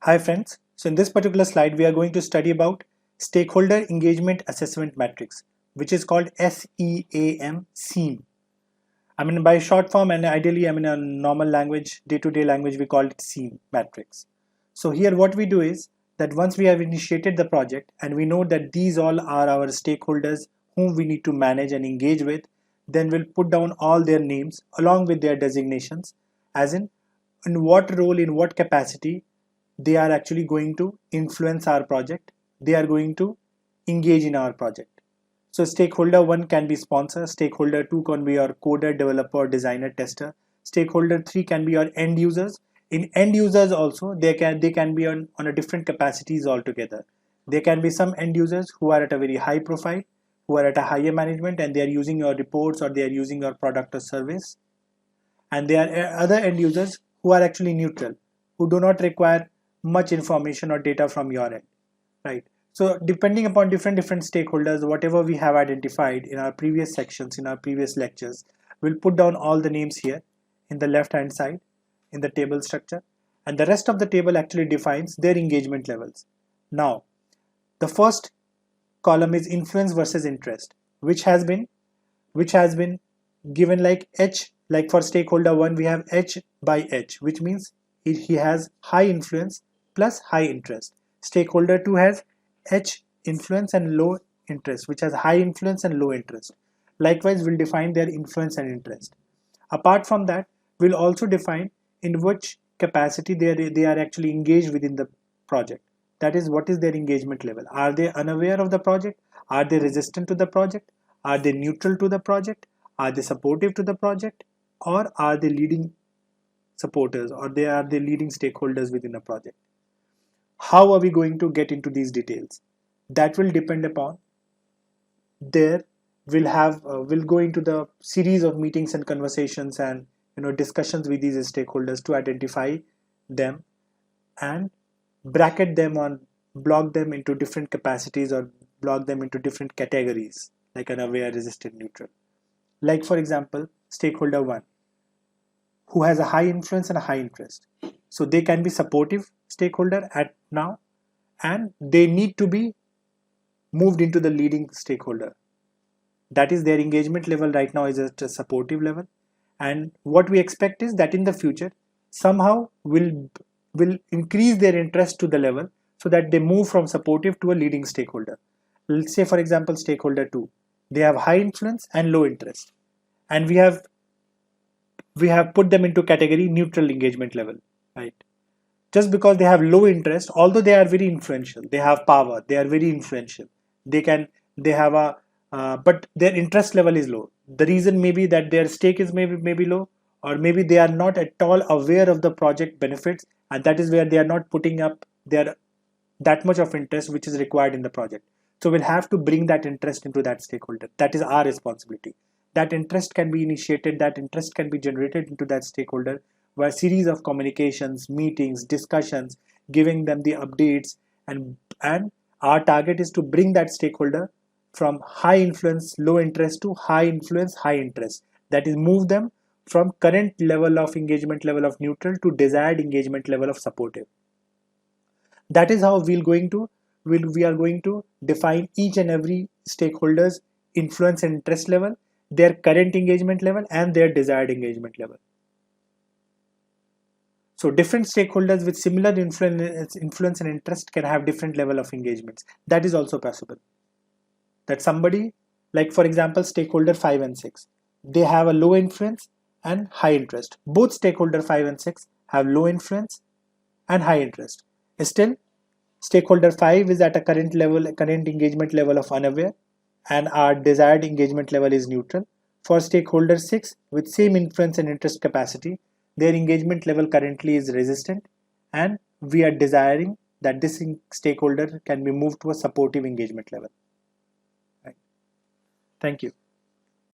Hi friends, so in this particular slide we are going to study about Stakeholder Engagement Assessment Matrix, which is called SEAM. I mean by short form, and ideally in a normal language, day-to-day language, we call it SEAM matrix. So here what we do is that once we have initiated the project and we know that these all are our stakeholders whom we need to manage and engage with, then we'll put down all their names along with their designations, as in what role, in what capacity they are actually going to influence our project, they are going to engage in our project. So stakeholder 1 can be sponsor, stakeholder 2 can be your coder, developer, designer, tester, stakeholder 3 can be your end users. In end users also, they can be on a different capacities altogether. There can be some end users who are at a very high profile, who are at a higher management, and they are using your reports or they are using your product or service. And there are other end users who are actually neutral, who do not require much information or data from your end, right? So depending upon different stakeholders, whatever we have identified in our previous sections, in our previous lectures, we'll put down all the names here in the left hand side in the table structure, and the rest of the table actually defines their engagement levels. Now the first column is influence versus interest, which has been given like H. Like for stakeholder 1 we have H by H, which means he has high influence plus high interest. Stakeholder 2 has H influence and low interest, which has high influence and low interest. Likewise, we'll define their influence and interest. Apart from that, we'll also define in which capacity they are actually engaged within the project. That is, what is their engagement level? Are they unaware of the project? Are they resistant to the project? Are they neutral to the project? Are they supportive to the project? Or are they leading supporters, or they are the leading stakeholders within a project? How are we going to get into these details? That will depend upon there we'll go into the series of meetings and conversations and discussions with these stakeholders to identify them and bracket them on block them into different capacities or block them into different categories like unaware, resistant, neutral. Like for example, stakeholder 1 who has a high influence and a high interest, so they can be supportive stakeholder at now, and they need to be moved into the leading stakeholder. That is, their engagement level right now is at a supportive level, and what we expect is that in the future somehow will increase their interest to the level so that they move from supportive to a leading stakeholder. Let's say for example stakeholder 2, they have high influence and low interest, and we have put them into category neutral engagement level, right? Just because they have low interest, although they are very influential, they have power, they are very influential, they have a but their interest level is low. The reason may be that their stake is maybe low, or maybe they are not at all aware of the project benefits, and that is where they are not putting up their that much of interest which is required in the project. So we'll have to bring that interest into that stakeholder. That is our responsibility. That interest can be initiated, that interest can be generated into that stakeholder by a series of communications, meetings, discussions, giving them the updates, and our target is to bring that stakeholder from high influence, low interest to high influence, high interest. That is, move them from current level of engagement level of neutral to desired engagement level of supportive. That is how we are going to define each and every stakeholder's influence and interest level, their current engagement level, and their desired engagement level. So different stakeholders with similar influence and interest can have different level of engagements. That is also possible. That somebody, like for example stakeholder 5 and 6, they have a low influence and high interest. Both stakeholder 5 and 6 have low influence and high interest. Still, stakeholder 5 is at a current engagement level of unaware, and our desired engagement level is neutral. For stakeholder 6 with same influence and interest capacity, their engagement level currently is resistant, and we are desiring that this stakeholder can be moved to a supportive engagement level. Right. Thank you.